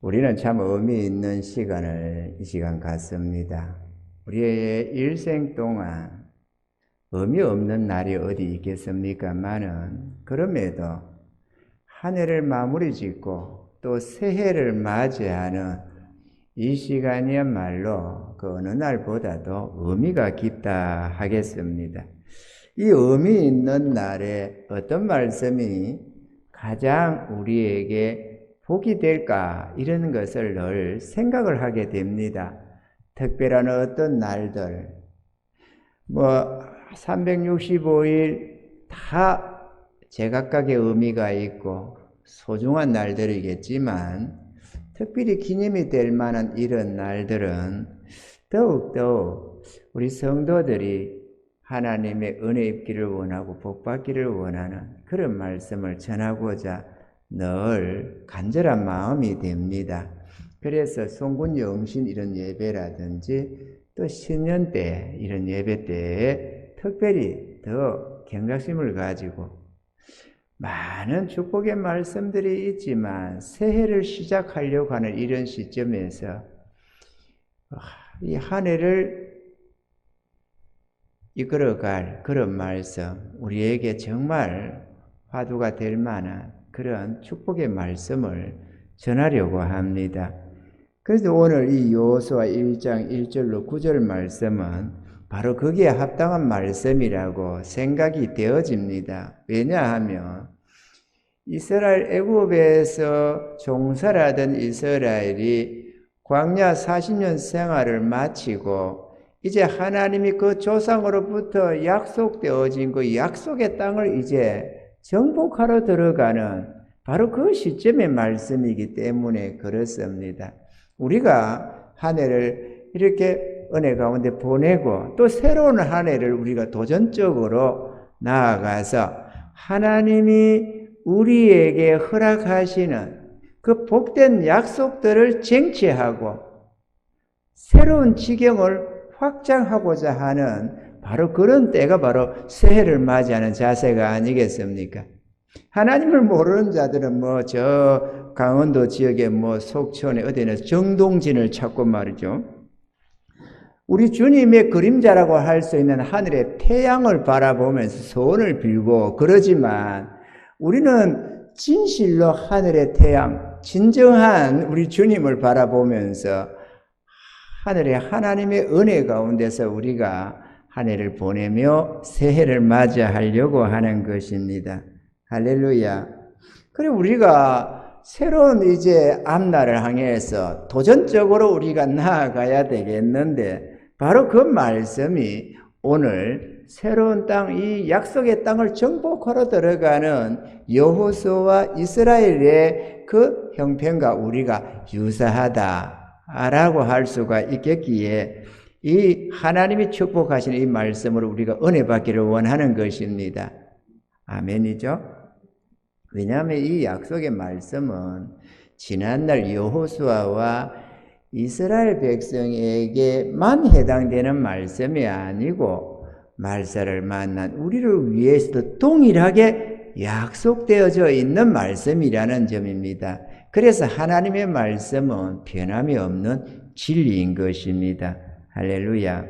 우리는 참 의미 있는 이 시간 갖습니다. 우리의 일생 동안 의미 없는 날이 어디 있겠습니까마는 그럼에도 한 해를 마무리 짓고 또 새해를 맞이하는 이 시간이야말로 그 어느 날보다도 의미가 깊다 하겠습니다. 이 의미 있는 날에 어떤 말씀이 가장 우리에게 복이 될까 이런 것을 늘 생각을 하게 됩니다. 특별한 어떤 날들 365일 다 제각각의 의미가 있고 소중한 날들이겠지만 특별히 기념이 될 만한 이런 날들은 더욱더욱 우리 성도들이 하나님의 은혜 입기를 원하고 복 받기를 원하는 그런 말씀을 전하고자 늘 간절한 마음이 됩니다. 그래서 송군 영신 이런 예배라든지 또 신년 때 이런 예배 때에 특별히 더 경각심을 가지고 많은 축복의 말씀들이 있지만 새해를 시작하려고 하는 이런 시점에서 이 한 해를 이끌어갈 그런 말씀, 우리에게 정말 화두가 될 만한 그런 축복의 말씀을 전하려고 합니다. 그래서 오늘 이 여호수아 1장 1절로 9절 말씀은 바로 거기에 합당한 말씀이라고 생각이 되어집니다. 왜냐하면 이스라엘 애굽에서 종살하던 이스라엘이 광야 40년 생활을 마치고 이제 하나님이 그 조상으로부터 약속되어진 그 약속의 땅을 이제 정복하러 들어가는 바로 그 시점의 말씀이기 때문에 그렇습니다. 우리가 한 해를 이렇게 은혜 가운데 보내고 또 새로운 한 해를 우리가 도전적으로 나아가서 하나님이 우리에게 허락하시는 그 복된 약속들을 쟁취하고 새로운 지경을 확장하고자 하는 바로 그런 때가 바로 새해를 맞이하는 자세가 아니겠습니까? 하나님을 모르는 자들은 저 강원도 지역의 속촌에 어디는 정동진을 찾고 말이죠. 우리 주님의 그림자라고 할 수 있는 하늘의 태양을 바라보면서 소원을 빌고 그러지만 우리는 진실로 하늘의 태양, 진정한 우리 주님을 바라보면서 하늘의 하나님의 은혜 가운데서 우리가 한 해를 보내며 새해를 맞이하려고 하는 것입니다. 할렐루야. 그리고 우리가 새로운 이제 앞날을 향해서 도전적으로 우리가 나아가야 되겠는데 바로 그 말씀이 오늘 새로운 땅, 이 약속의 땅을 정복하러 들어가는 여호수아와 이스라엘의 그 형편과 우리가 유사하다라고 할 수가 있겠기에 이 하나님이 축복하시는 이 말씀으로 우리가 은혜 받기를 원하는 것입니다. 아멘이죠? 왜냐하면 이 약속의 말씀은 지난날 여호수아와 이스라엘 백성에게만 해당되는 말씀이 아니고 말세를 만난 우리를 위해서도 동일하게 약속되어져 있는 말씀이라는 점입니다. 그래서 하나님의 말씀은 변함이 없는 진리인 것입니다. 할렐루야.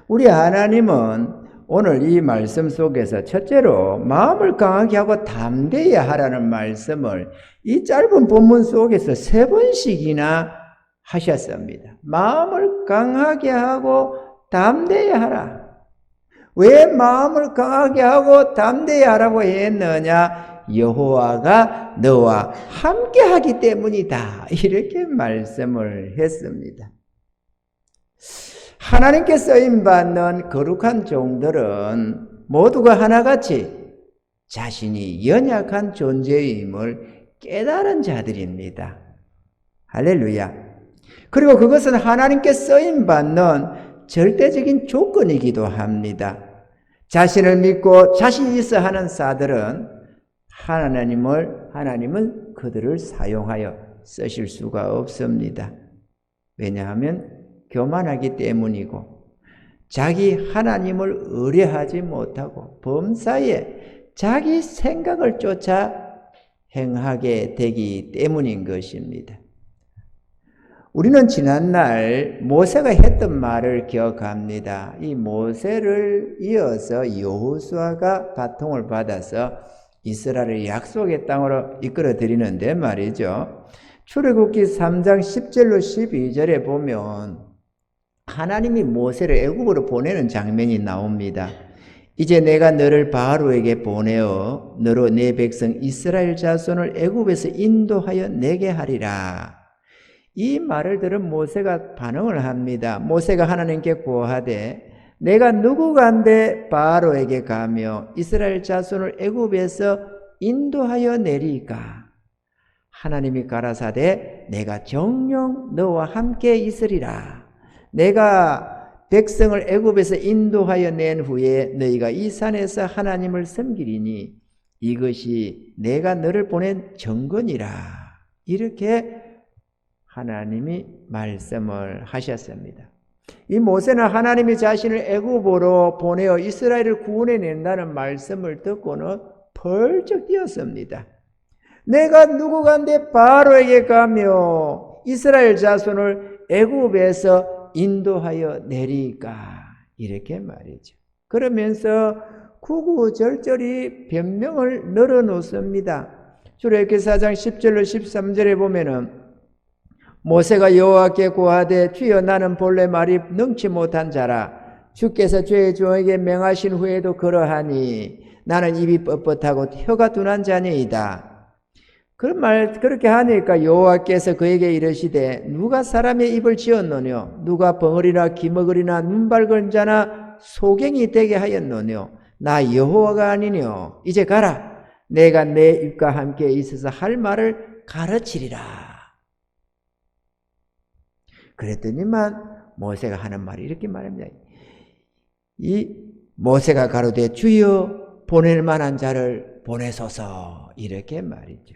우리 하나님은 오늘 이 말씀 속에서 첫째로 마음을 강하게 하고 담대히 하라는 말씀을 이 짧은 본문 속에서 3번씩이나 하셨습니다. 마음을 강하게 하고 담대히 하라. 왜 마음을 강하게 하고 담대히 하라고 했느냐? 여호와가 너와 함께 하기 때문이다. 이렇게 말씀을 했습니다. 하나님께 쓰임받는 거룩한 종들은 모두가 하나같이 자신이 연약한 존재임을 깨달은 자들입니다. 할렐루야. 그리고 그것은 하나님께 쓰임받는 절대적인 조건이기도 합니다. 자신을 믿고 자신 있어 하는 자들은 하나님은 그들을 사용하여 쓰실 수가 없습니다. 왜냐하면 교만하기 때문이고 자기 하나님을 의뢰하지 못하고 범사에 자기 생각을 쫓아 행하게 되기 때문인 것입니다. 우리는 지난날 모세가 했던 말을 기억합니다. 이 모세를 이어서 여호수아가 바통을 받아서 이스라엘을 약속의 땅으로 이끌어 드리는데 말이죠. 출애굽기 3장 10절로 12절에 보면 하나님이 모세를 애굽으로 보내는 장면이 나옵니다. 이제 내가 너를 바로에게 보내어 너로 내 백성 이스라엘 자손을 애굽에서 인도하여 내게 하리라. 이 말을 들은 모세가 반응을 합니다. 모세가 하나님께 고하되 내가 누구간데 바로에게 가며 이스라엘 자손을 애굽에서 인도하여 내리까? 하나님이 가라사대 내가 정녕 너와 함께 있으리라. 내가 백성을 애굽에서 인도하여 낸 후에 너희가 이 산에서 하나님을 섬기리니 이것이 내가 너를 보낸 증거니라. 이렇게 하나님이 말씀을 하셨습니다. 이 모세는 하나님이 자신을 애굽으로 보내어 이스라엘을 구원해 낸다는 말씀을 듣고는 벌쩍 뛰었습니다. 내가 누구간데 바로에게 가며 이스라엘 자손을 애굽에서 인도하여 내리까? 이렇게 말이죠. 그러면서 구구절절히 변명을 늘어놓습니다. 출애굽기 4장 10절로 13절에 보면은 모세가 여호와께 고하되 주여 나는 본래 말이 능치 못한 자라 주께서 주의 종에게 명하신 후에도 그러하니 나는 입이 뻣뻣하고 혀가 둔한 자니이다. 그렇게 하니까 여호와께서 그에게 이르시되 누가 사람의 입을 지었노뇨? 누가 벙어리나 기머거리나 눈발건 자나 소경이 되게 하였노뇨? 나 여호와가 아니뇨? 이제 가라. 내가 내 입과 함께 있어서 할 말을 가르치리라. 그랬더니만 모세가 하는 말이 이렇게 말합니다. 이 모세가 가로되 주여 보낼 만한 자를 보내소서. 이렇게 말이죠.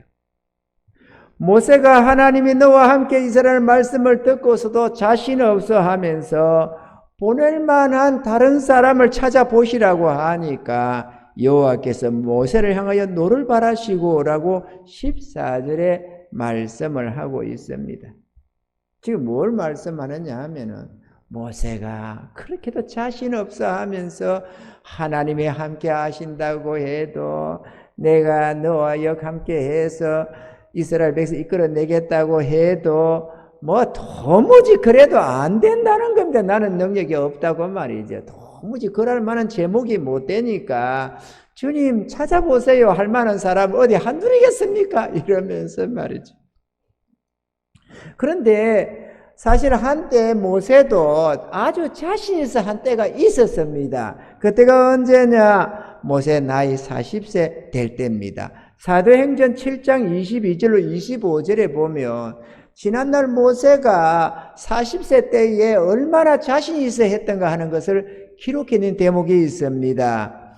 모세가 하나님이 너와 함께 이스라엘 말씀을 듣고서도 자신 없어 하면서 보낼 만한 다른 사람을 찾아보시라고 하니까 여호와께서 모세를 향하여 노를 바라시고라고 14절에 말씀을 하고 있습니다. 지금 뭘 말씀하느냐 하면은 모세가 그렇게도 자신 없어 하면서 하나님이 함께 하신다고 해도 내가 너와 함께 해서 이스라엘 백성 이끌어내겠다고 해도 뭐 도무지 그래도 안 된다는 겁니다. 나는 능력이 없다고 말이죠. 도무지 그럴 만한 제목이 못 되니까 주님 찾아보세요 할 만한 사람 어디 한둘이겠습니까? 이러면서 말이죠. 그런데 사실 한때 모세도 아주 자신 있어 한 때가 있었습니다. 그때가 언제냐? 모세 나이 40세 될 때입니다. 사도행전 7장 22절로 25절에 보면 지난날 모세가 40세 때에 얼마나 자신 있어 했던가 하는 것을 기록해낸 대목이 있습니다.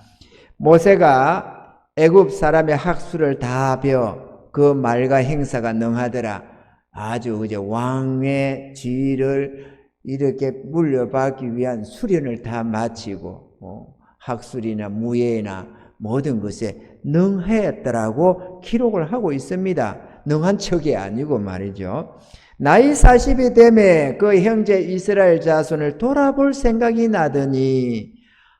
모세가 애굽 사람의 학수를 다 배워 그 말과 행사가 능하더라. 아주 이제 왕의 지위를 이렇게 물려받기 위한 수련을 다 마치고 학술이나 무예나 모든 것에 능했더라고 기록을 하고 있습니다. 능한 척이 아니고 말이죠. 나이 40이 되매 그 형제 이스라엘 자손을 돌아볼 생각이 나더니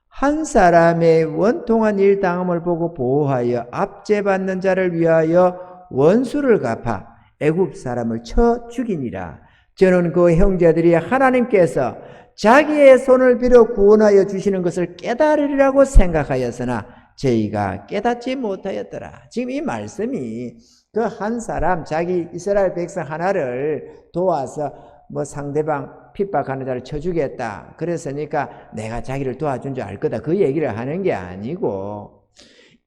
한 사람의 원통한 일 당함을 보고 보호하여 압제받는 자를 위하여 원수를 갚아 애굽 사람을 쳐 죽이니라. 저는 그 형제들이 하나님께서 자기의 손을 빌어 구원하여 주시는 것을 깨달으리라고 생각하였으나 저희가 깨닫지 못하였더라. 지금 이 말씀이 그 한 사람 자기 이스라엘 백성 하나를 도와서 뭐 상대방 핍박하는 자를 쳐주겠다. 그랬으니까 내가 자기를 도와준 줄 알 거다. 그 얘기를 하는 게 아니고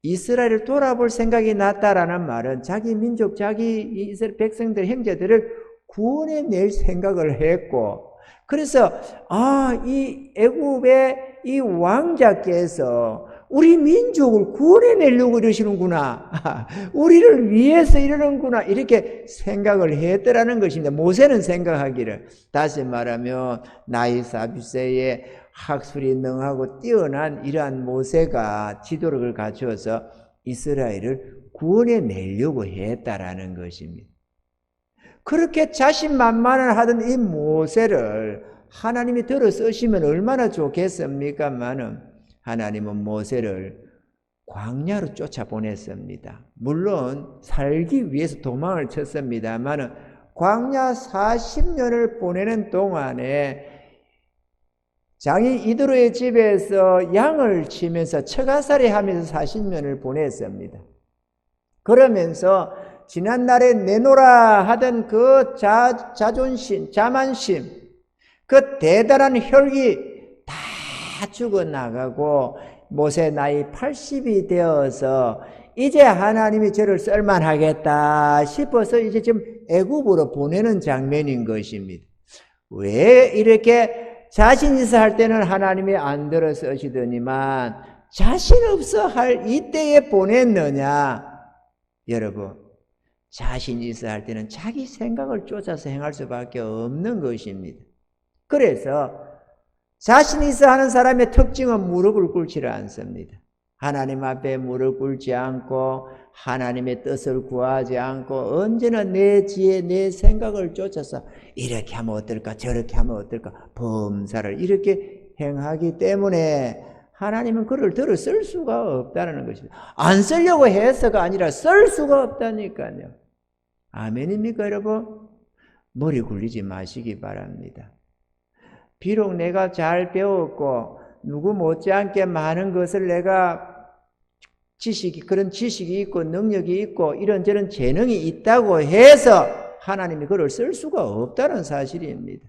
이스라엘을 돌아볼 생각이 났다라는 말은 자기 민족, 자기 이스라엘 백성들, 형제들을 구원해낼 생각을 했고 그래서 이 애굽의 이 왕자께서 우리 민족을 구원해내려고 이러시는구나. 우리를 위해서 이러는구나. 이렇게 생각을 했더라는 것입니다. 모세는 생각하기를. 다시 말하면 나이 40세에 학술이 능하고 뛰어난 이러한 모세가 지도력을 갖추어서 이스라엘을 구원해 내려고 했다라는 것입니다. 그렇게 자신만만하던 이 모세를 하나님이 들어 쓰시면 얼마나 좋겠습니까마는 하나님은 모세를 광야로 쫓아보냈습니다. 물론 살기 위해서 도망을 쳤습니다마는 광야 40년을 보내는 동안에 장인 이드로의 집에서 양을 치면서 처가살이 하면서 40년을 보냈습니다. 그러면서 지난날에 내노라 하던 그 자존심, 자만심, 그 대단한 혈기 다 죽어나가고 모세 나이 80이 되어서 이제 하나님이 저를 쓸만하겠다 싶어서 이제 지금 애굽으로 보내는 장면인 것입니다. 왜 이렇게 자신 있어 할 때는 하나님이 안 들어 쓰시더니만 자신 없어 할 이때에 보냈느냐? 여러분, 자신 있어 할 때는 자기 생각을 쫓아서 행할 수밖에 없는 것입니다. 그래서 자신 있어 하는 사람의 특징은 무릎을 꿇지를 않습니다. 하나님 앞에 무릎 꿇지 않고 하나님의 뜻을 구하지 않고 언제나 내 지혜, 내 생각을 쫓아서 이렇게 하면 어떨까, 저렇게 하면 어떨까, 범사를 이렇게 행하기 때문에 하나님은 그를 들어 쓸 수가 없다는 것입니다. 안 쓰려고 해서가 아니라 쓸 수가 없다니까요. 아멘입니까, 여러분? 머리 굴리지 마시기 바랍니다. 비록 내가 잘 배웠고 누구 못지않게 많은 것을 내가 그런 지식이 있고 능력이 있고 이런저런 재능이 있다고 해서 하나님이 그를 쓸 수가 없다는 사실입니다.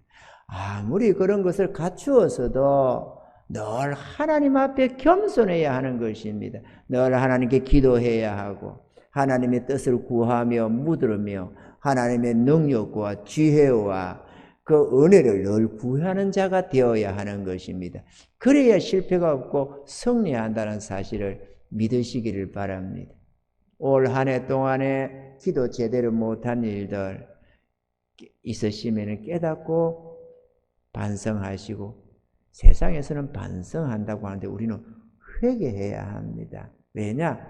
아무리 그런 것을 갖추어서도 늘 하나님 앞에 겸손해야 하는 것입니다. 늘 하나님께 기도해야 하고 하나님의 뜻을 구하며 묻으며 하나님의 능력과 지혜와 그 은혜를 늘 구하는 자가 되어야 하는 것입니다. 그래야 실패가 없고 승리한다는 사실을 믿으시기를 바랍니다. 올 한 해 동안에 기도 제대로 못한 일들 있으시면 깨닫고 반성하시고 세상에서는 반성한다고 하는데 우리는 회개해야 합니다. 왜냐?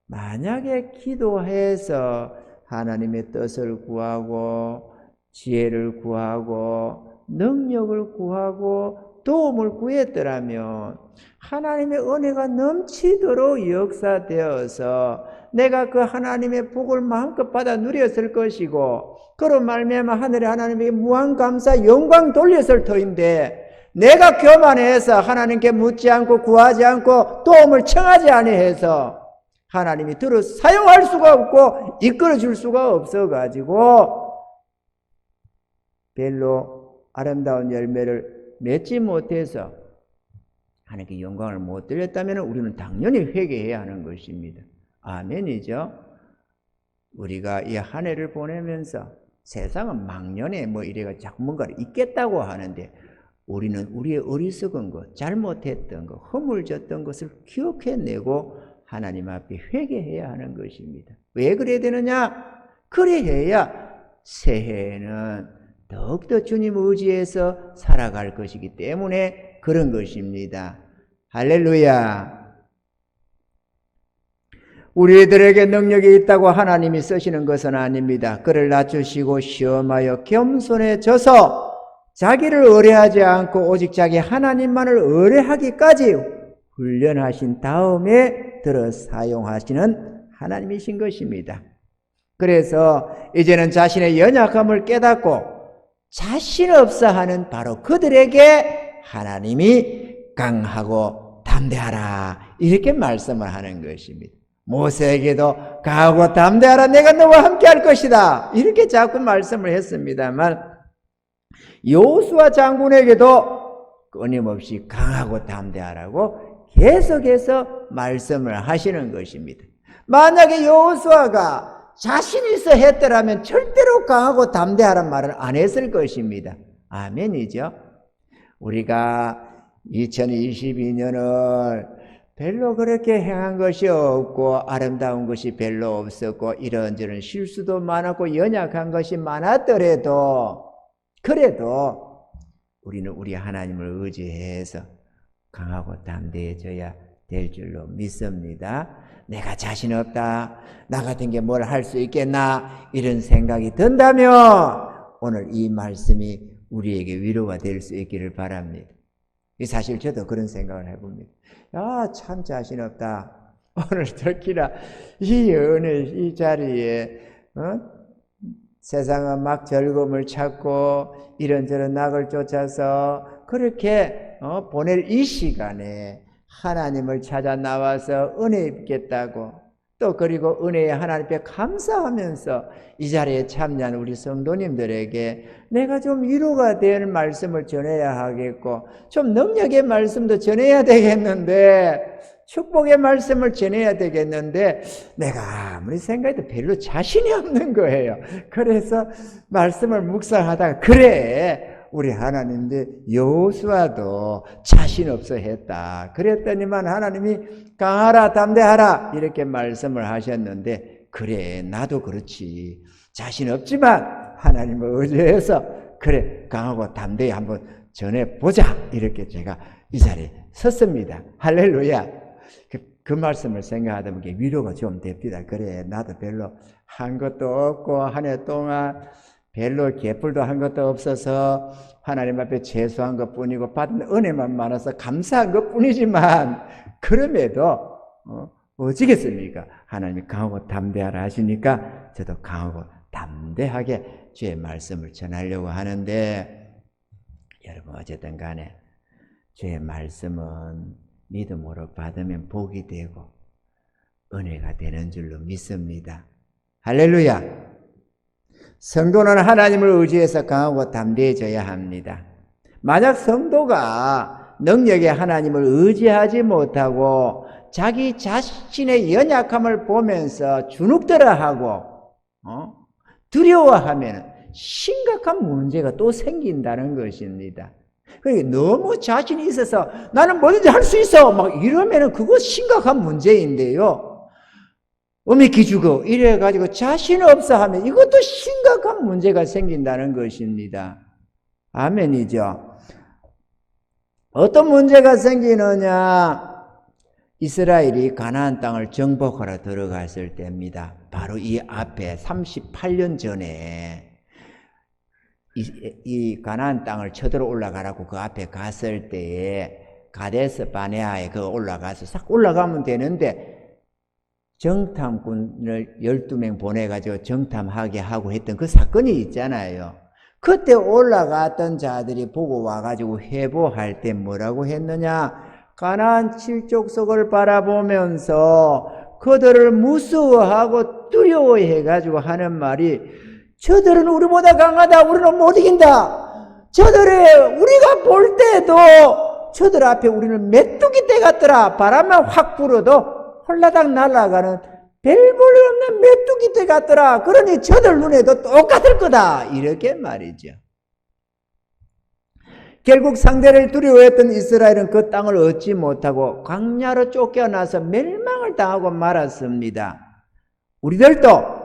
만약에 기도해서 하나님의 뜻을 구하고 지혜를 구하고 능력을 구하고 도움을 구했더라면 하나님의 은혜가 넘치도록 역사되어서 내가 그 하나님의 복을 마음껏 받아 누렸을 것이고 그로 말미암아 하늘에 하나님에게 무한 감사 영광 돌렸을 터인데 내가 교만해서 하나님께 묻지 않고 구하지 않고 도움을 청하지 아니해서 하나님이 들어 사용할 수가 없고 이끌어 줄 수가 없어가지고 별로 아름다운 열매를 맺지 못해서 하나님께 영광을 못 드렸다면 우리는 당연히 회개해야 하는 것입니다. 아멘이죠. 우리가 이 한 해를 보내면서 세상은 망년에 이래가 자꾸 뭔가를 잊겠다고 하는데 우리는 우리의 어리석은 것, 잘못했던 것, 허물졌던 것을 기억해내고 하나님 앞에 회개해야 하는 것입니다. 왜 그래야 되느냐? 그래야 새해에는 더욱더 주님 의지해서 살아갈 것이기 때문에 그런 것입니다. 할렐루야. 우리들에게 능력이 있다고 하나님이 쓰시는 것은 아닙니다. 그를 낮추시고 시험하여 겸손해져서 자기를 의뢰하지 않고 오직 자기 하나님만을 의뢰하기까지 훈련하신 다음에 들어 사용하시는 하나님이신 것입니다. 그래서 이제는 자신의 연약함을 깨닫고 자신 없어 하는 바로 그들에게 하나님이 강하고 담대하라 이렇게 말씀을 하는 것입니다. 모세에게도 강하고 담대하라 내가 너와 함께 할 것이다 이렇게 자꾸 말씀을 했습니다만 여호수아 장군에게도 끊임없이 강하고 담대하라고 계속해서 말씀을 하시는 것입니다. 만약에 여호수아가 자신 있어 했더라면 절대로 강하고 담대하란 말을 안 했을 것입니다. 아멘이죠. 우리가 2022년을 별로 그렇게 행한 것이 없고 아름다운 것이 별로 없었고 이런저런 실수도 많았고 연약한 것이 많았더라도 그래도 우리는 우리 하나님을 의지해서 강하고 담대해져야 될 줄로 믿습니다. 내가 자신 없다, 나 같은 게 뭘 할 수 있겠나, 이런 생각이 든다면 오늘 이 말씀이 우리에게 위로가 될 수 있기를 바랍니다. 사실 저도 그런 생각을 해봅니다. 야, 참 자신 없다. 오늘 특히나 이 은혜, 이 자리에 세상은 막 즐거움을 찾고 이런저런 낙을 쫓아서 그렇게 보낼 이 시간에 하나님을 찾아 나와서 은혜 입겠다고, 또 그리고 은혜에 하나님께 감사하면서 이 자리에 참여한 우리 성도님들에게 내가 좀 위로가 될 말씀을 전해야 하겠고, 좀 능력의 말씀도 전해야 되겠는데, 축복의 말씀을 전해야 되겠는데, 내가 아무리 생각해도 별로 자신이 없는 거예요. 그래서 말씀을 묵상하다가, 그래, 우리 하나님인데 여호수아도 자신 없어 했다. 그랬더니만 하나님이 강하라 담대하라 이렇게 말씀을 하셨는데, 그래, 나도 그렇지. 자신 없지만 하나님을 의지해서 그래, 강하고 담대히 한번 전해보자, 이렇게 제가 이 자리에 섰습니다. 할렐루야. 그 말씀을 생각하다 보니 위로가 좀 됩니다. 그래, 나도 별로 한 것도 없고 한 해 동안 별로 기쁨도 한 것도 없어서 하나님 앞에 죄수한 것뿐이고 받은 은혜만 많아서 감사한 것뿐이지만, 그럼에도 어찌겠습니까? 하나님이 강하고 담대하라 하시니까 저도 강하고 담대하게 주의 말씀을 전하려고 하는데, 여러분 어쨌든 간에 주의 말씀은 믿음으로 받으면 복이 되고 은혜가 되는 줄로 믿습니다. 할렐루야. 성도는 하나님을 의지해서 강하고 담대해져야 합니다. 만약 성도가 능력의 하나님을 의지하지 못하고 자기 자신의 연약함을 보면서 주눅들어하고 두려워하면 심각한 문제가 또 생긴다는 것입니다. 그러니까 너무 자신이 있어서 나는 뭐든지 할 수 있어 막 이러면 그거 심각한 문제인데요. 음이 기죽어 이래가지고 자신 없어 하면 이것도 심각한 문제가 생긴다는 것입니다. 아멘이죠. 어떤 문제가 생기느냐? 이스라엘이 가나안 땅을 정복하러 들어갔을 때입니다. 바로 이 앞에 38년 전에 이 가나안 땅을 쳐들어 올라가라고 그 앞에 갔을 때에 가데스 바네아에 그 올라가서 싹 올라가면 되는데, 정탐꾼을 12명 보내가지고 정탐하게 하고 했던 그 사건이 있잖아요. 그때 올라갔던 자들이 보고 와가지고 회보할 때 뭐라고 했느냐? 가나안 7족속을 바라보면서 그들을 무서워하고 두려워해가지고 하는 말이, 저들은 우리보다 강하다, 우리는 못 이긴다. 저들이 우리가 볼 때도 저들 앞에 우리는 메뚜기 떼 같더라. 바람만 확 불어도 홀라당 날아가는 별 볼 없는 메뚜기 떼 같더라. 그러니 저들 눈에도 똑같을 거다. 이렇게 말이죠. 결국 상대를 두려워했던 이스라엘은 그 땅을 얻지 못하고 광야로 쫓겨나서 멸망을 당하고 말았습니다. 우리들도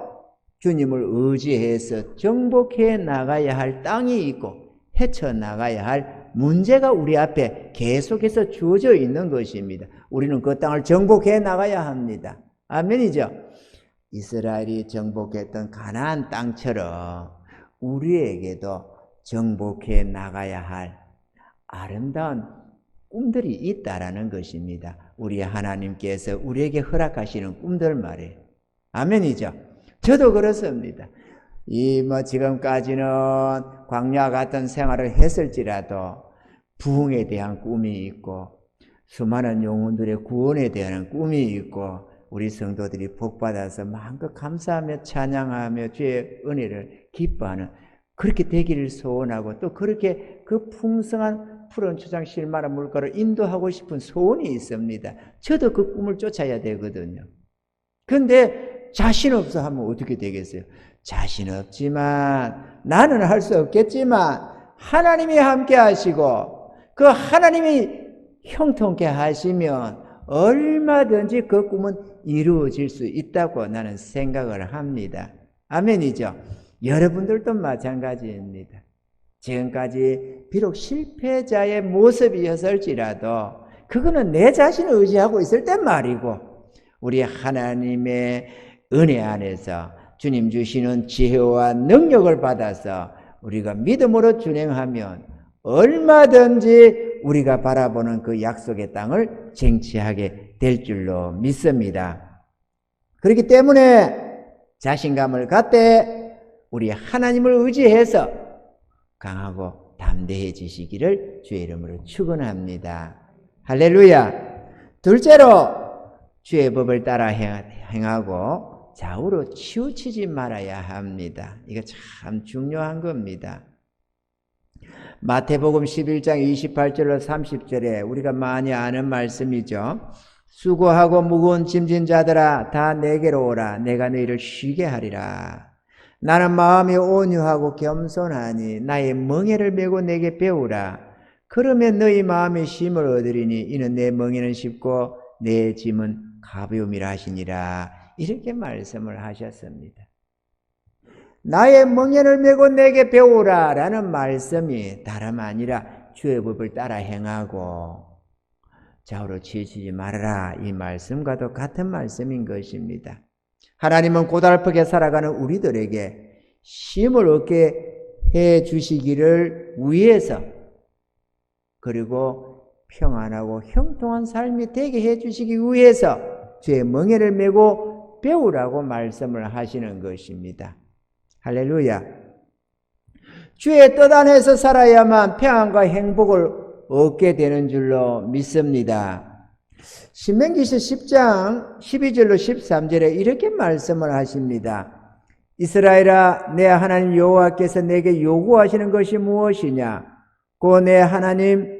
주님을 의지해서 정복해 나가야 할 땅이 있고 헤쳐나가야 할 문제가 우리 앞에 계속해서 주어져 있는 것입니다. 우리는 그 땅을 정복해 나가야 합니다. 아멘이죠. 이스라엘이 정복했던 가나안 땅처럼 우리에게도 정복해 나가야 할 아름다운 꿈들이 있다라는 것입니다. 우리 하나님께서 우리에게 허락하시는 꿈들 말이에요. 아멘이죠. 저도 그렇습니다. 지금까지는 광야 같은 생활을 했을지라도 부흥에 대한 꿈이 있고 수많은 영혼들의 구원에 대한 꿈이 있고 우리 성도들이 복받아서 마음껏 감사하며 찬양하며 주의 은혜를 기뻐하는 그렇게 되기를 소원하고 또 그렇게 그 풍성한 푸른 초장 실만한 물가를 인도하고 싶은 소원이 있습니다. 저도 그 꿈을 쫓아야 되거든요. 근데 자신 없어 하면 어떻게 되겠어요? 자신 없지만 나는 할 수 없겠지만 하나님이 함께 하시고 그 하나님이 형통케 하시면 얼마든지 그 꿈은 이루어질 수 있다고 나는 생각을 합니다. 아멘이죠. 여러분들도 마찬가지입니다. 지금까지 비록 실패자의 모습이었을지라도 그거는 내 자신을 의지하고 있을 땐 말이고, 우리 하나님의 은혜 안에서 주님 주시는 지혜와 능력을 받아서 우리가 믿음으로 준행하면 얼마든지 우리가 바라보는 그 약속의 땅을 쟁취하게 될 줄로 믿습니다. 그렇기 때문에 자신감을 갖되 우리 하나님을 의지해서 강하고 담대해지시기를 주의 이름으로 축원합니다. 할렐루야. 둘째로 주의 법을 따라 행하고 좌우로 치우치지 말아야 합니다. 이거 참 중요한 겁니다. 마태복음 11장 28절로 30절에 우리가 많이 아는 말씀이죠. 수고하고 무거운 짐진 자들아 다 내게로 오라. 내가 너희를 쉬게 하리라. 나는 마음이 온유하고 겸손하니 나의 멍에를 메고 내게 배우라. 그러면 너희 마음이 쉼을 얻으리니 이는 내 멍에는 쉽고 내 짐은 가벼움이라 하시니라. 이렇게 말씀을 하셨습니다. 나의 멍에를 메고 내게 배우라 라는 말씀이 다름 아니라 주의 법을 따라 행하고 좌우로 치우치지 말아라, 이 말씀과도 같은 말씀인 것입니다. 하나님은 고달프게 살아가는 우리들에게 쉼을 얻게 해 주시기를 위해서, 그리고 평안하고 형통한 삶이 되게 해 주시기 위해서 주의 멍에를 메고 배우라고 말씀을 하시는 것입니다. 할렐루야. 주의 뜻 안에서 살아야만 평안과 행복을 얻게 되는 줄로 믿습니다. 신명기서 10장 12절로 13절에 이렇게 말씀을 하십니다. 이스라엘아, 내 하나님 여호와께서 내게 요구하시는 것이 무엇이냐? 곧 내 하나님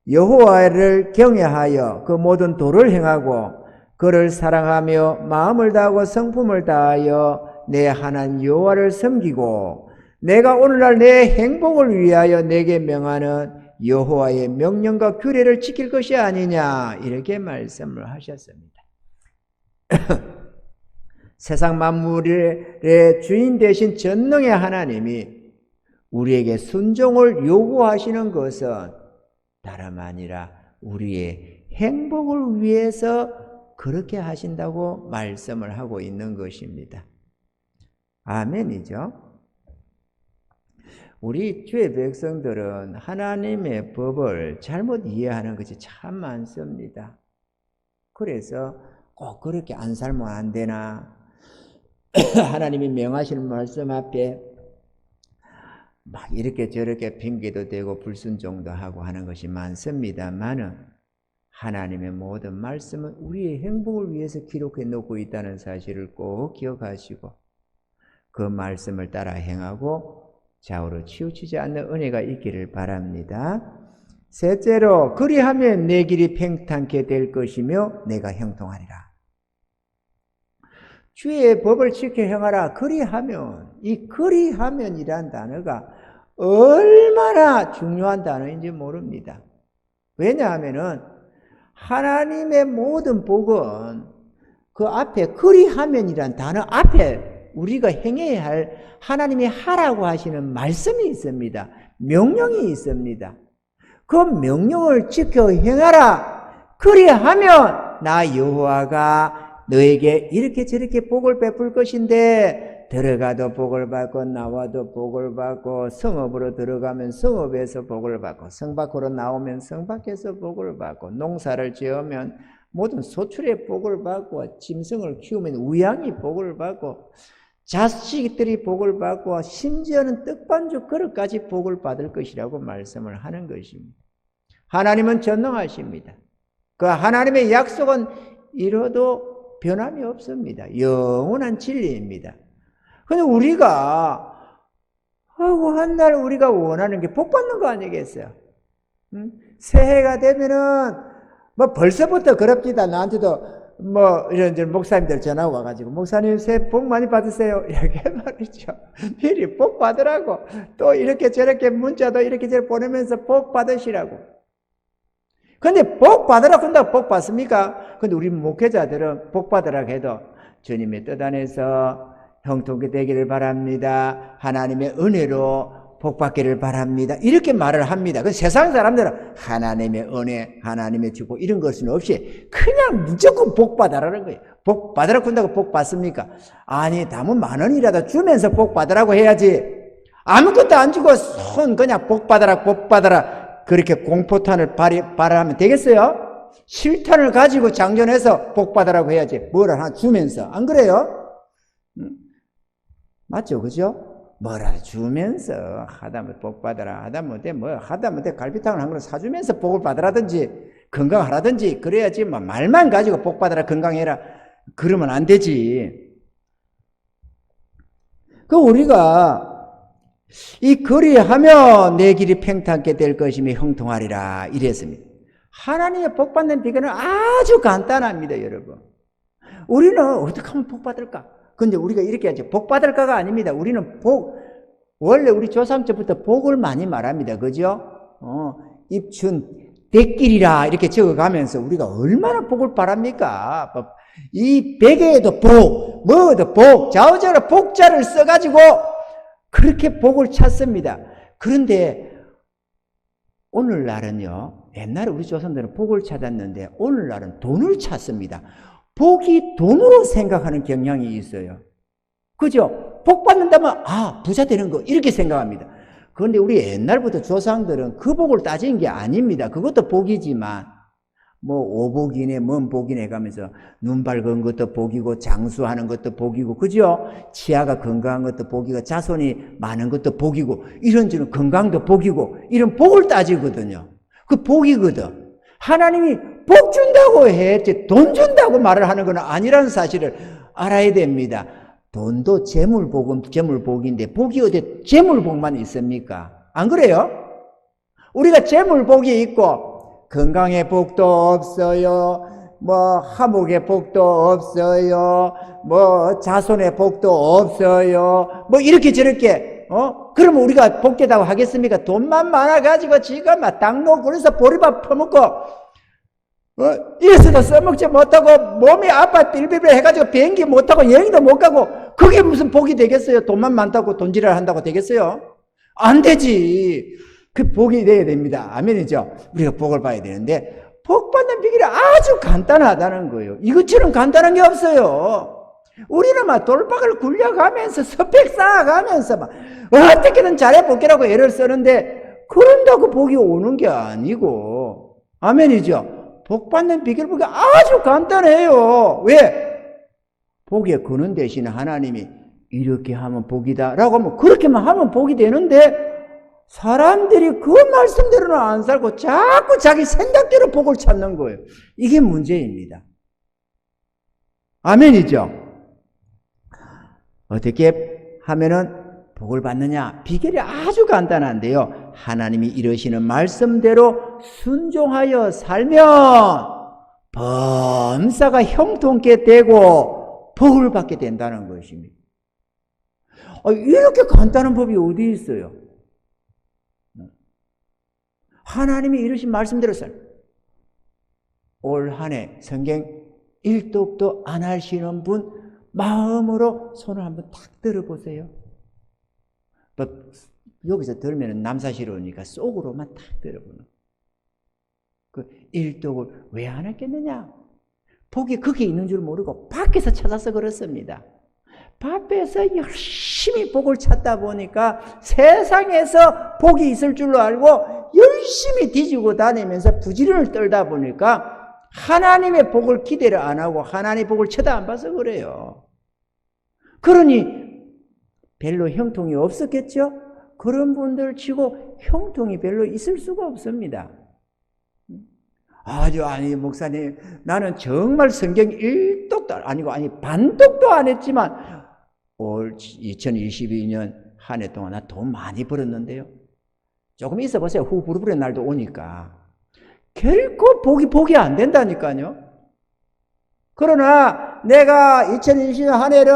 여호와를 경외하여 그 모든 도를 행하고 그를 사랑하며 마음을 다하고 성품을 다하여 내 하나님 여호와를 섬기고 내가 오늘날 내 행복을 위하여 내게 명하는 여호와의 명령과 규례를 지킬 것이 아니냐, 이렇게 말씀을 하셨습니다. 세상 만물의 주인 되신 전능의 하나님이 우리에게 순종을 요구하시는 것은 다름 아니라 우리의 행복을 위해서 그렇게 하신다고 말씀을 하고 있는 것입니다. 아멘이죠. 우리 주의 백성들은 하나님의 법을 잘못 이해하는 것이 참 많습니다. 그래서 꼭 그렇게 안 살면 안 되나, 하나님이 명하시는 말씀 앞에 막 이렇게 저렇게 핑계도 대고 불순종도 하고 하는 것이 많습니다만은, 하나님의 모든 말씀은 우리의 행복을 위해서 기록해 놓고 있다는 사실을 꼭 기억하시고 그 말씀을 따라 행하고 좌우로 치우치지 않는 은혜가 있기를 바랍니다. 셋째로, 그리하면 내 길이 평탄케 될 것이며 내가 형통하리라. 주의 법을 지켜 행하라. 그리하면, 이 그리하면이란 단어가 얼마나 중요한 단어인지 모릅니다. 왜냐하면은 하나님의 모든 복은 그 앞에 그리하면이란 단어 앞에 우리가 행해야 할 하나님이 하라고 하시는 말씀이 있습니다. 명령이 있습니다. 그 명령을 지켜 행하라. 그리하면 나 여호와가 너에게 이렇게 저렇게 복을 베풀 것인데, 들어가도 복을 받고 나와도 복을 받고, 성읍으로 들어가면 성읍에서 복을 받고, 성 밖으로 나오면 성 밖에서 복을 받고, 농사를 지으면 모든 소출의 복을 받고, 짐승을 키우면 우양이 복을 받고, 자식들이 복을 받고, 심지어는 떡반죽 그릇까지 복을 받을 것이라고 말씀을 하는 것입니다. 하나님은 전능하십니다. 그 하나님의 약속은 이뤄도 변함이 없습니다. 영원한 진리입니다. 근데 우리가 하고 한 날 우리가 원하는 게 복 받는 거 아니겠어요? 새해가 되면은 뭐 벌써부터 그럽니다. 나한테도 뭐 이런 목사님들 전화 와가지고, 목사님 새해 복 많이 받으세요, 이렇게 말이죠. 미리 복 받으라고. 또 이렇게 저렇게 문자도 이렇게 저렇게 보내면서 복 받으시라고. 근데 복 받으라고 한다고 복 받습니까? 근데 우리 목회자들은 복 받으라고 해도 주님의 뜻 안에서 형통케 되기를 바랍니다, 하나님의 은혜로 복 받기를 바랍니다. 이렇게 말을 합니다. 그 세상 사람들은 하나님의 은혜, 하나님의 축복 이런 것은 없이 그냥 무조건 복 받아라는 거예요. 복 받으라고 한다고 복 받습니까? 아니, 담은 10,000원이라도 주면서 복 받으라고 해야지. 아무것도 안 주고 손 그냥 복 받아라, 복 받아라. 그렇게 공포탄을 발휘하면 되겠어요? 실탄을 가지고 장전해서 복 받으라고 해야지. 뭘 하나 주면서. 안 그래요? 맞죠? 그죠? 뭐라 주면서 하다못해 복 받아라, 하다못해 갈비탕을 한 그릇 사주면서 복을 받으라든지 건강하라든지 그래야지. 뭐 말만 가지고 복 받아라, 건강해라 그러면 안 되지. 그 우리가 이 그리하면 내 길이 평탄케 될 것이며 형통하리라 이랬습니다. 하나님의 복 받는 비결은 아주 간단합니다, 여러분. 우리는 어떻게 하면 복 받을까? 근데 우리가 이렇게 하죠. 복 받을까가 아닙니다. 우리는 원래 우리 조상 때부터 복을 많이 말합니다. 그죠? 입춘 대길이라 이렇게 적어가면서 우리가 얼마나 복을 바랍니까? 이 베개에도 복, 뭐도 복, 좌우자로 복자를 써가지고 그렇게 복을 찾습니다. 그런데 오늘날은요, 옛날에 우리 조상들은 복을 찾았는데 오늘날은 돈을 찾습니다. 복이 돈으로 생각하는 경향이 있어요. 그죠? 복 받는다면 부자 되는 거 이렇게 생각합니다. 그런데 우리 옛날부터 조상들은 그 복을 따진 게 아닙니다. 그것도 복이지만 뭐 오복이네 뭔 복이네 가면서 눈 밝은 것도 복이고 장수하는 것도 복이고, 그죠? 치아가 건강한 것도 복이고 자손이 많은 것도 복이고 이런저런 건강도 복이고 이런 복을 따지거든요. 그 복이거든. 하나님이 복 준다고 했지 돈 준다고 말을 하는 건 아니라는 사실을 알아야 됩니다. 돈도 재물복인데 복이 어디 재물복만 있습니까? 안 그래요? 우리가 재물복이 있고 건강의 복도 없어요. 뭐 화목의 복도 없어요. 뭐 자손의 복도 없어요. 뭐 이렇게 저렇게 그러면 우리가 복되다고 하겠습니까? 돈만 많아가지고 지가 막 당로 그래서 보리밥 퍼먹고 이래서도 써먹지 못하고 몸이 아파 삘삘 해가지고 비행기 못타고 여행도 못 가고 그게 무슨 복이 되겠어요? 돈만 많다고 돈지랄 한다고 되겠어요? 안 되지. 그 복이 돼야 됩니다. 아멘이죠? 우리가 복을 봐야 되는데 복 받는 비결이 아주 간단하다는 거예요. 이것처럼 간단한 게 없어요. 우리는 막 돌박을 굴려가면서 스펙 쌓아가면서 막 어떻게든 잘해볼게라고 애를 쓰는데 그런다고 복이 오는 게 아니고, 아멘이죠? 복 받는 비결 보기 아주 간단해요. 왜? 복에 거는 대신에 하나님이 이렇게 하면 복이다 라고 하면 그렇게만 하면 복이 되는데 사람들이 그 말씀대로는 안 살고 자꾸 자기 생각대로 복을 찾는 거예요. 이게 문제입니다. 아멘이죠? 어떻게 하면은 복을 받느냐? 비결이 아주 간단한데요. 하나님이 이러시는 말씀대로 순종하여 살면 범사가 형통케 되고 복을 받게 된다는 것입니다. 이렇게 간단한 법이 어디 있어요? 하나님이 이러신 말씀대로 올 한 해 성경 1독도 안 하시는 분 마음으로 손을 한번 탁 들어보세요. 여기서 들면 남사스러우니까 속으로만 탁 들어보는. 그 1독을 왜 안 했겠느냐? 복이 거기에 있는 줄 모르고 밖에서 찾아서 그렇습니다. 밖에서 열심히 복을 찾다 보니까 세상에서 복이 있을 줄로 알고 열심히 뒤지고 다니면서 부지런을 떨다 보니까 하나님의 복을 기대를 안 하고 하나님의 복을 쳐다 안 봐서 그래요. 그러니 별로 형통이 없었겠죠? 그런 분들 치고 형통이 별로 있을 수가 없습니다. 아니 목사님, 나는 정말 성경 1독도 아니고 반독도 안 했지만 올 2022년 한 해 동안 나 돈 많이 벌었는데요. 조금 있어 보세요. 후불불의 날도 오니까. 결코 복이 안 된다니까요. 그러나 내가 2020년 한 해를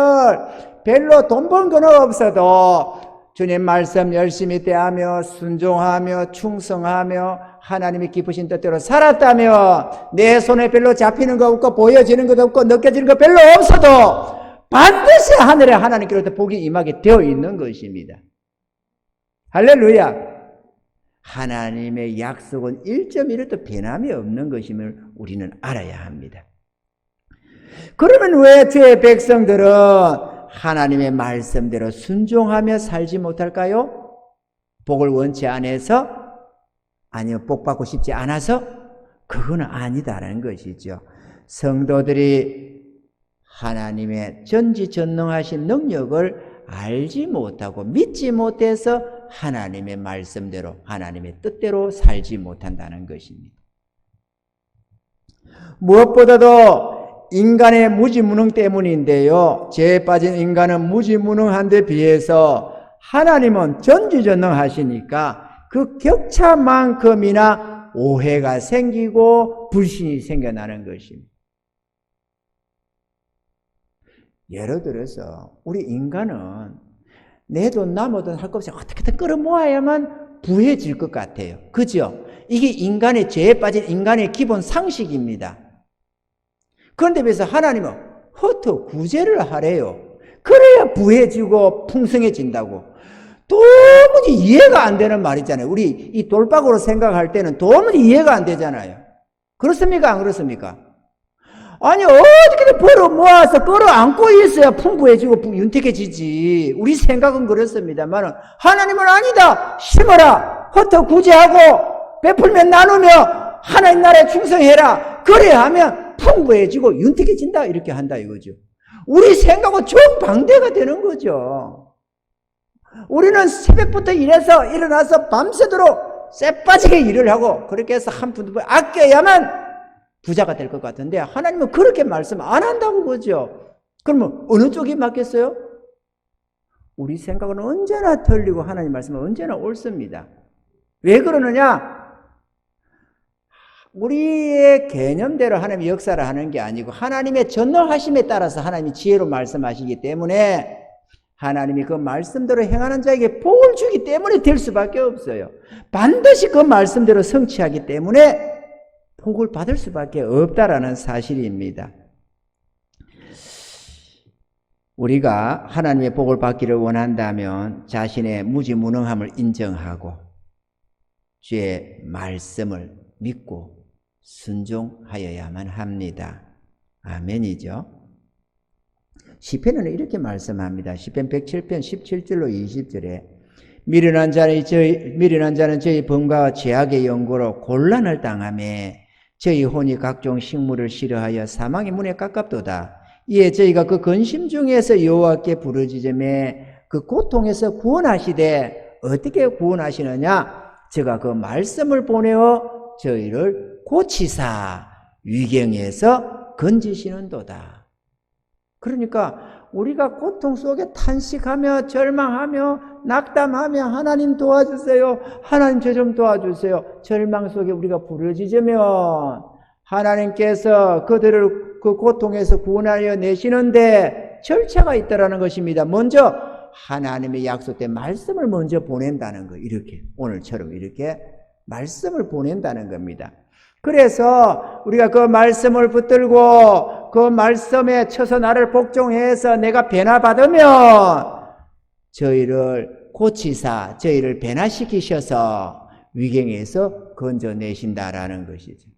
별로 돈 번 건 없어도 주님 말씀 열심히 대하며 순종하며 충성하며 하나님이 기쁘신 뜻대로 살았다면 내 손에 별로 잡히는 거 없고 보여지는 것도 없고 느껴지는 거 별로 없어도 반드시 하늘에 하나님께로부터 복이 임하게 되어 있는 것입니다. 할렐루야. 하나님의 약속은 1.1도 변함이 없는 것임을 우리는 알아야 합니다. 그러면 왜 주의 백성들은 하나님의 말씀대로 순종하며 살지 못할까요? 복을 원치 않아서? 아니요, 복 받고 싶지 않아서? 그건 아니다라는 것이죠. 성도들이 하나님의 전지전능하신 능력을 알지 못하고 믿지 못해서 하나님의 말씀대로 하나님의 뜻대로 살지 못한다는 것입니다. 무엇보다도 인간의 무지무능 때문인데요. 죄에 빠진 인간은 무지무능한 데 비해서 하나님은 전지전능하시니까 그 격차만큼이나 오해가 생기고 불신이 생겨나는 것입니다. 예를 들어서 우리 인간은 내 돈 남은 할 것 없이 어떻게든 끌어모아야만 부해질 것 같아요. 그죠? 이게 인간의 죄에 빠진 인간의 기본 상식입니다. 그런데 비해서 하나님은 허투 구제를 하래요. 그래야 부해지고 풍성해진다고. 도무지 이해가 안 되는 말이잖아요. 우리 이 돌박으로 생각할 때는 도무지 이해가 안 되잖아요. 그렇습니까? 안 그렇습니까? 아니 어떻게든 벌어 모아서 끌어안고 있어야 풍부해지고 윤택해지지. 우리 생각은 그렇습니다만 하나님은 아니다. 심어라. 흩어 구제하고 베풀면 나누며 하나님 나라에 충성해라. 그래야 하면 풍부해지고 윤택해진다. 이렇게 한다 이거죠. 우리 생각은 정반대가 되는 거죠. 우리는 새벽부터 일어나서 밤새도록 쎄빠지게 일을 하고 그렇게 해서 한 푼 두 푼 아껴야만 부자가 될 것 같은데 하나님은 그렇게 말씀 안 한다고 보죠. 그러면 어느 쪽이 맞겠어요? 우리 생각은 언제나 틀리고 하나님 말씀은 언제나 옳습니다. 왜 그러느냐? 우리의 개념대로 하나님이 역사를 하는 게 아니고 하나님의 전능하심에 따라서 하나님이 지혜로 말씀하시기 때문에 하나님이 그 말씀대로 행하는 자에게 복을 주기 때문에 될 수밖에 없어요. 반드시 그 말씀대로 성취하기 때문에 복을 받을 수밖에 없다라는 사실입니다. 우리가 하나님의 복을 받기를 원한다면 자신의 무지무능함을 인정하고 주의 말씀을 믿고 순종하여야만 합니다. 아멘이죠. 시편은 이렇게 말씀합니다. 시편 107편 17절로 20절에 미련한 자는 저희 범과 죄악의 연고로 곤란을 당하며 저희 혼이 각종 식물을 싫어하여 사망의 문에 가깝도다. 이에 저희가 그 근심 중에서 여호와께 부르짖음에 그 고통에서 구원하시되 어떻게 구원하시느냐? 제가 그 말씀을 보내어 저희를 고치사 위경에서 건지시는도다. 그러니까 우리가 고통 속에 탄식하며 절망하며 낙담하며 하나님 도와주세요. 하나님 저 좀 도와주세요. 절망 속에 우리가 부르짖으면 하나님께서 그들을 그 고통에서 구원하여 내시는데 절차가 있다라는 것입니다. 먼저 하나님의 약속된 말씀을 먼저 보낸다는 거. 이렇게 오늘처럼 이렇게 말씀을 보낸다는 겁니다. 그래서 우리가 그 말씀을 붙들고 그 말씀에 쳐서 나를 복종해서 내가 변화받으면 저희를 고치사 저희를 변화시키셔서 위경에서 건져내신다라는 것이죠.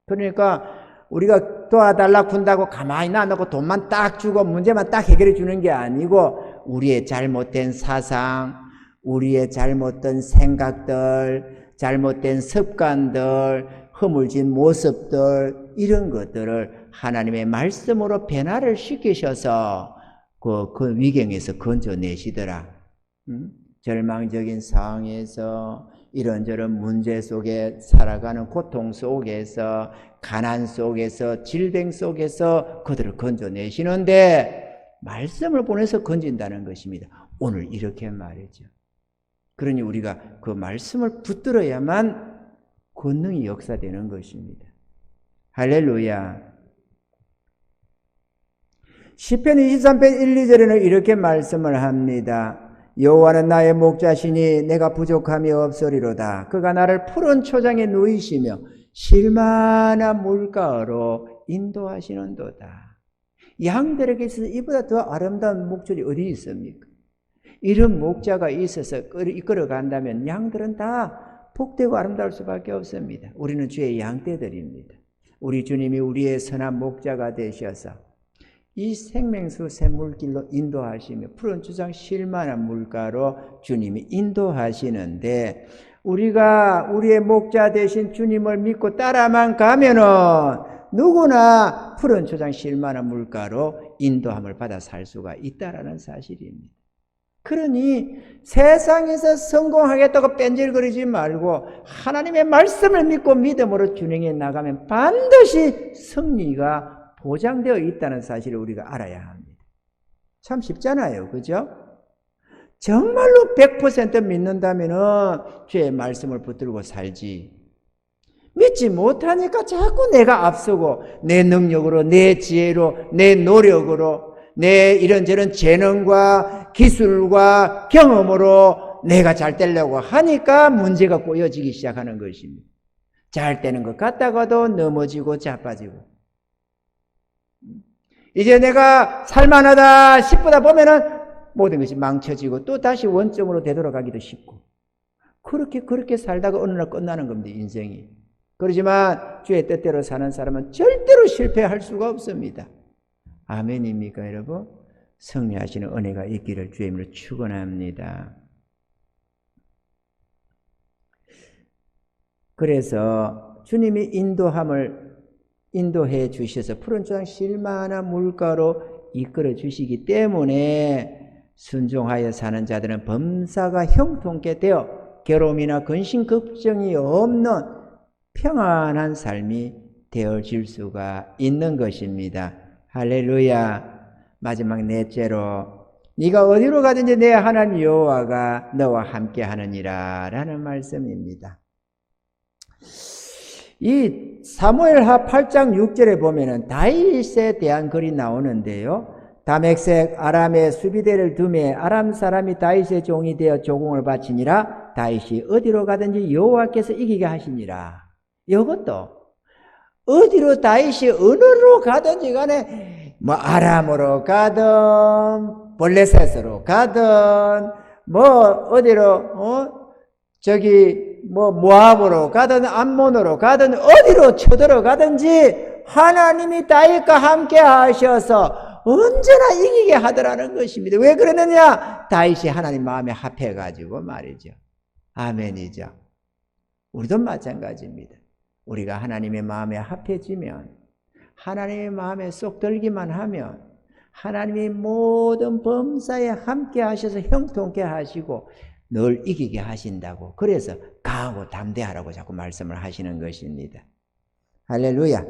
그러니까 우리가 도와달라 군다고 가만히 놔놓고 돈만 딱 주고 문제만 딱 해결해 주는 게 아니고 우리의 잘못된 사상, 우리의 잘못된 생각들, 잘못된 습관들, 허물진 모습들 이런 것들을 하나님의 말씀으로 변화를 시키셔서 그 위경에서 건져내시더라. 절망적인 상황에서 이런저런 문제 속에 살아가는 고통 속에서 가난 속에서 질병 속에서 그들을 건져내시는데 말씀을 보내서 건진다는 것입니다. 오늘 이렇게 말이죠. 그러니 우리가 그 말씀을 붙들어야만 권능이 역사되는 것입니다. 할렐루야. 시편 23편 1, 2절에는 이렇게 말씀을 합니다. 여호와는 나의 목자시니 내가 부족함이 없으리로다. 그가 나를 푸른 초장에 누이시며 실만한 물가로 인도하시는도다. 양들에게 있어서 이보다 더 아름다운 목줄이 어디 있습니까? 이런 목자가 있어서 이끌어 간다면 양들은 다 복되고 아름다울 수밖에 없습니다. 우리는 주의 양떼들입니다. 우리 주님이 우리의 선한 목자가 되셔서 이 생명수 샘물길로 인도하시며 푸른 주장 쉴만한 물가로 주님이 인도하시는데, 우리가 우리의 목자 되신 주님을 믿고 따라만 가면은 누구나 푸른 초장 쉴만한 물가로 인도함을 받아 살 수가 있다라는 사실입니다. 그러니 세상에서 성공하겠다고 뺀질거리지 말고 하나님의 말씀을 믿고 믿음으로 준행해 나가면 반드시 승리가 보장되어 있다는 사실을 우리가 알아야 합니다. 참 쉽잖아요. 그죠? 정말로 100% 믿는다면 주의 말씀을 붙들고 살지, 믿지 못하니까 자꾸 내가 앞서고 내 능력으로, 내 지혜로, 내 노력으로, 내 이런저런 재능과 기술과 경험으로 내가 잘 되려고 하니까 문제가 꼬여지기 시작하는 것입니다. 잘 되는 것 같다가도 넘어지고 자빠지고, 이제 내가 살만하다 싶다 보면은 모든 것이 망쳐지고 또 다시 원점으로 되돌아가기도 쉽고, 그렇게 살다가 어느 날 끝나는 겁니다, 인생이. 그렇지만 주의 뜻대로 사는 사람은 절대로 실패할 수가 없습니다. 아멘입니까, 여러분? 승리하시는 은혜가 있기를 주의 이름으로 축원합니다. 그래서 주님이 인도해 주셔서 푸른 초장 쉴만한 물가로 이끌어 주시기 때문에 순종하여 사는 자들은 범사가 형통케 되어 괴로움이나 근심 걱정이 없는 평안한 삶이 되어질 수가 있는 것입니다. 할렐루야. 마지막 넷째로, 네가 어디로 가든지 내 하나님 여호와가 너와 함께 하느니라 라는 말씀입니다. 이 사무엘하 8장 6절에 보면은 다윗에 대한 글이 나오는데요. 다메섹 아람의 수비대를 두매 아람 사람이 다윗의 종이 되어 조공을 바치니라. 다윗이 어디로 가든지 여호와께서 이기게 하시니라. 이것도 어디로 다윗이 어느로 가든지 간에 뭐 아람으로 가든 블레셋으로 가든 뭐 어디로 모압으로 가든 암몬으로 가든 어디로 쳐들어가든지 하나님이 다윗과 함께 하셔서 언제나 이기게 하더라는 것입니다. 왜 그러느냐? 다윗이 하나님 마음에 합해가지고 말이죠. 아멘이죠. 우리도 마찬가지입니다. 우리가 하나님의 마음에 합해지면, 하나님의 마음에 쏙 들기만 하면 하나님이 모든 범사에 함께 하셔서 형통케 하시고 늘 이기게 하신다고, 그래서 강하고 담대하라고 자꾸 말씀을 하시는 것입니다. 할렐루야.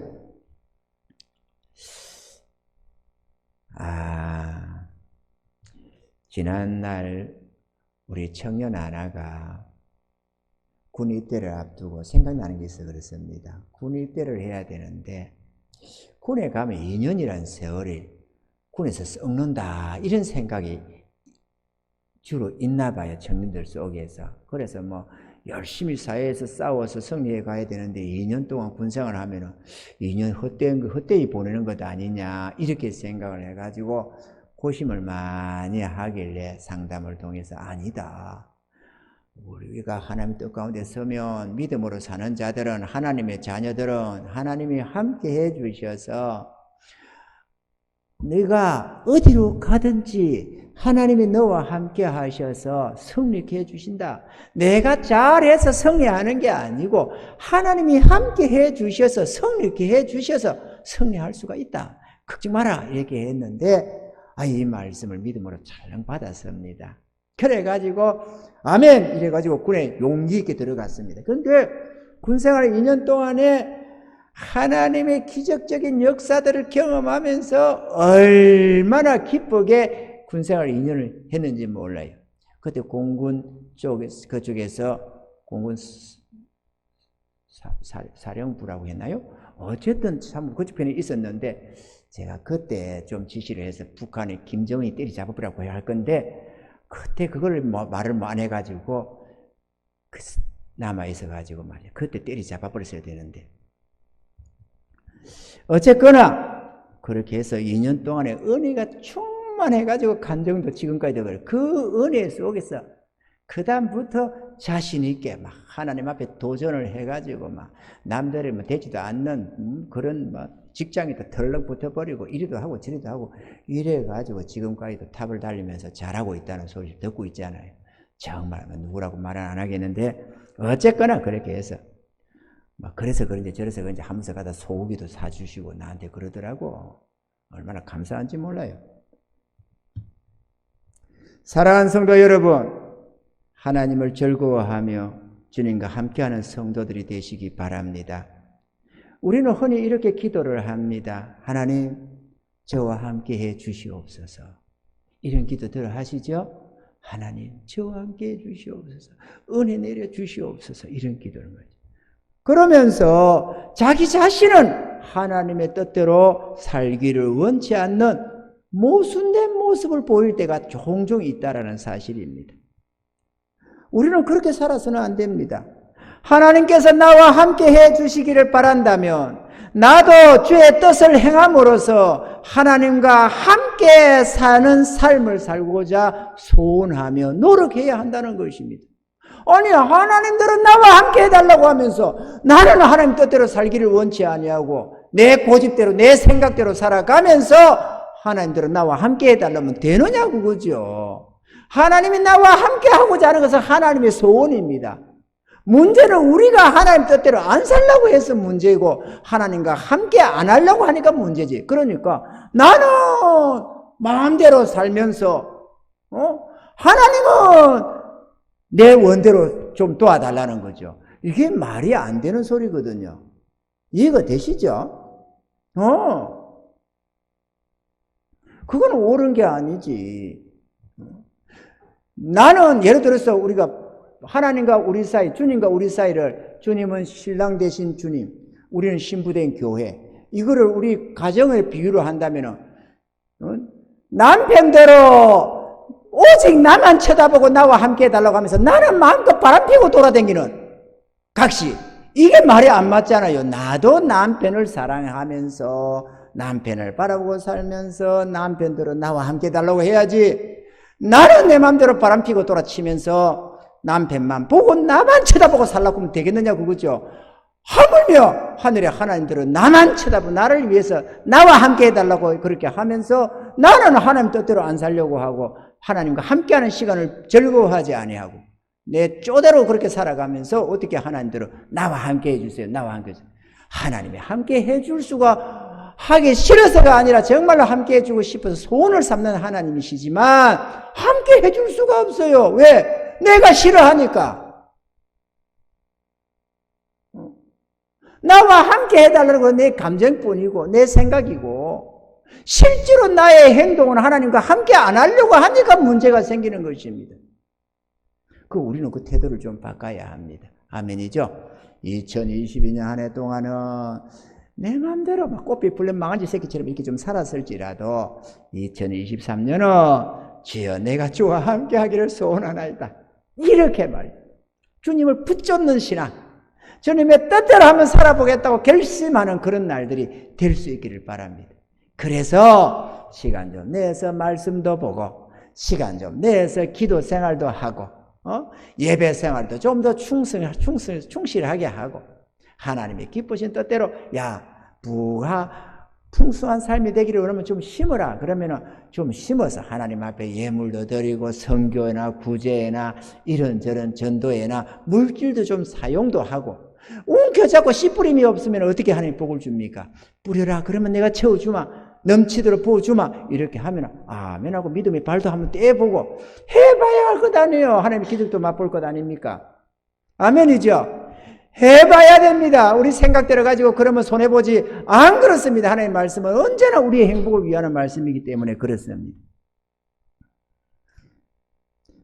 지난날 우리 청년 하나가 군입대를 앞두고 생각나는 게 있어 그렇습니다. 군입대를 해야 되는데 군에 가면 2년이라는 세월이 군에서 썩는다, 이런 생각이 주로 있나 봐요, 청년들 속에서. 그래서 뭐 열심히 사회에서 싸워서 승리해 가야 되는데 2년 동안 군생활을 하면은 2년 헛되이 보내는 것 아니냐, 이렇게 생각을 해가지고 고심을 많이 하길래 상담을 통해서 아니다, 우리가 하나님의 뜻 가운데 서면 믿음으로 사는 자들은, 하나님의 자녀들은 하나님이 함께 해 주셔서 네가 어디로 가든지 하나님이 너와 함께 하셔서 승리케 해주신다. 내가 잘해서 승리하는 게 아니고 하나님이 함께 해주셔서 승리케 해주셔서 승리할 수가 있다. 걱정 마라, 이렇게 했는데 이 말씀을 믿음으로 찰랑 받았습니다. 그래가지고 아멘 이래가지고 군에 용기 있게 들어갔습니다. 그런데 군생활 2년 동안에 하나님의 기적적인 역사들을 경험하면서 얼마나 기쁘게 군생활 2년을 했는지 몰라요. 그때 공군 그쪽에서 공군 사령부라고 했나요? 어쨌든 참 그쪽편에 있었는데 제가 그때 좀 지시를 해서 북한의 김정은이 때리잡으라고 할 건데 그때 그걸 말을 안 해가지고 남아있어가지고 말이야. 그때 때리잡아버렸어야 되는데 어쨌거나 그렇게 해서 2년 동안에 은혜가 충만해가지고 간증도 지금까지도 그래. 그 은혜 속에서 그 다음부터 자신 있게 막 하나님 앞에 도전을 해가지고 막 남들이 뭐 되지도 않는 그런 막 직장에도 덜렁 붙어버리고 이리도 하고 저리도 하고 이래가지고 지금까지도 탑을 달리면서 잘하고 있다는 소리 듣고 있잖아요. 정말 누구라고 말은 안 하겠는데 어쨌거나 그렇게 해서 막 그래서 그런지 저래서 그런지 하면서 가다 소고기도 사주시고 나한테 그러더라고. 얼마나 감사한지 몰라요. 사랑하는 성도 여러분, 하나님을 즐거워하며 주님과 함께하는 성도들이 되시기 바랍니다. 우리는 흔히 이렇게 기도를 합니다. 하나님, 저와 함께해 주시옵소서. 이런 기도들 하시죠? 하나님, 저와 함께해 주시옵소서. 은혜 내려 주시옵소서. 이런 기도를 하죠. 그러면서 자기 자신은 하나님의 뜻대로 살기를 원치 않는 모순된 모습을 보일 때가 종종 있다라는 사실입니다. 우리는 그렇게 살아서는 안 됩니다. 하나님께서 나와 함께 해 주시기를 바란다면 나도 주의 뜻을 행함으로써 하나님과 함께 사는 삶을 살고자 소원하며 노력해야 한다는 것입니다. 아니, 하나님들은 나와 함께 해달라고 하면서 나는 하나님 뜻대로 살기를 원치 아니하고 내 고집대로 내 생각대로 살아가면서 하나님들은 나와 함께 해달라면 되느냐고, 그죠? 하나님이 나와 함께 하고자 하는 것은 하나님의 소원입니다. 문제는 우리가 하나님 뜻대로 안 살려고 해서 문제이고 하나님과 함께 안 하려고 하니까 문제지. 그러니까 나는 마음대로 살면서 하나님은 내 원대로 좀 도와달라는 거죠. 이게 말이 안 되는 소리거든요. 이해가 되시죠? 그건 옳은 게 아니지. 나는 예를 들어서 우리가 하나님과 우리 사이, 주님과 우리 사이를 주님은 신랑 되신 주님, 우리는 신부된 교회, 이거를 우리 가정의 비유로 한다면 남편대로 오직 나만 쳐다보고 나와 함께 해달라고 하면서 나는 마음껏 바람피고 돌아다니는 각시, 이게 말이 안 맞잖아요. 나도 남편을 사랑하면서 남편을 바라보고 살면서 남편대로 나와 함께 해달라고 해야지, 나는 내 마음대로 바람피고 돌아치면서 남편만 보고 나만 쳐다보고 살라고 하면 되겠느냐고, 그죠? 하물며 하늘의 하나님들은 나만 쳐다보고 나를 위해서 나와 함께 해달라고 그렇게 하면서 나는 하나님 뜻대로 안 살려고 하고 하나님과 함께하는 시간을 즐거워하지 아니하고 내 쪼대로 그렇게 살아가면서 어떻게 하나님들은 나와 함께 해주세요, 나와 함께 해주세요. 하나님이 함께 해줄 수가 하기 싫어서가 아니라 정말로 함께 해주고 싶어서 소원을 삼는 하나님이시지만 함께 해줄 수가 없어요. 왜? 내가 싫어하니까. 나와 함께 해달라는 건 내 감정뿐이고 내 생각이고 실제로 나의 행동은 하나님과 함께 안 하려고 하니까 문제가 생기는 것입니다. 우리는 그 태도를 좀 바꿔야 합니다. 아멘이죠? 2022년 한 해 동안은 내 마음대로 막 꽃빛 불린 망아지 새끼처럼 이렇게 좀 살았을지라도 2023년은 주여 내가 주와 함께 하기를 소원하나이다. 이렇게 말이에요. 주님을 붙잡는 신앙, 주님의 뜻대로 한번 살아보겠다고 결심하는 그런 날들이 될 수 있기를 바랍니다. 그래서 시간 좀 내서 말씀도 보고 시간 좀 내서 기도 생활도 하고 예배 생활도 좀 더 충실하게 하고 하나님의 기쁘신 뜻대로 풍성한 삶이 되기를 원하면 좀 심으라. 그러면은 좀 심어서 하나님 앞에 예물도 드리고 선교나 구제나 이런저런 전도회나 물질도 좀 사용도 하고 움켜잡고 씨 뿌림이 없으면 어떻게 하나님 복을 줍니까? 뿌려라. 그러면 내가 채워주마. 넘치도록 부어주마. 이렇게 하면 아멘하고 믿음의 발도 한번 떼보고 해봐야 할 것 아니에요. 하나님의 기적도 맛볼 것 아닙니까? 아멘이죠? 해봐야 됩니다. 우리 생각대로 가지고 그러면 손해보지 안 그렇습니다. 하나님의 말씀은 언제나 우리의 행복을 위하는 말씀이기 때문에 그렇습니다.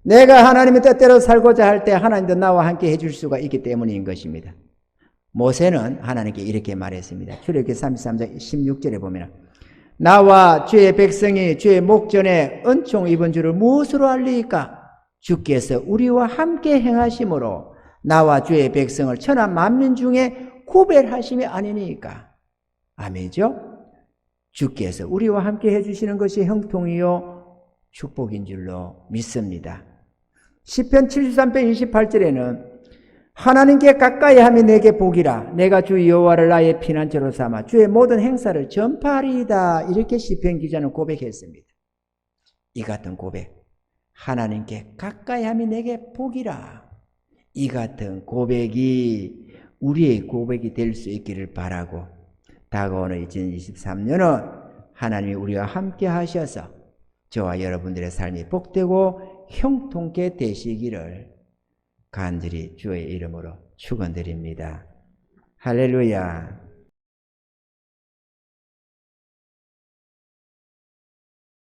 내가 하나님의 뜻대로 살고자 할 때 하나님도 나와 함께 해줄 수가 있기 때문인 것입니다. 모세는 하나님께 이렇게 말했습니다. 출애굽기 33장 16절에 보면 나와 주의 백성이 주의 목전에 은총 입은 줄을 무엇으로 알리이까? 주께서 우리와 함께 행하심으로 나와 주의 백성을 천하 만민 중에 구별하심이 아니니까. 아멘이죠? 주께서 우리와 함께 해주시는 것이 형통이요 축복인 줄로 믿습니다. 시편 73편 28절에는 하나님께 가까이 함이 내게 복이라. 내가 주 여호와를 나의 피난처로 삼아 주의 모든 행사를 전파하리이다. 이렇게 시편 기자는 고백했습니다. 이 같은 고백, 하나님께 가까이 함이 내게 복이라. 이 같은 고백이 우리의 고백이 될 수 있기를 바라고, 다가오는 2023년은 하나님이 우리와 함께 하셔서 저와 여러분들의 삶이 복되고 형통케 되시기를 간절히 주의 이름으로 축원드립니다. 할렐루야.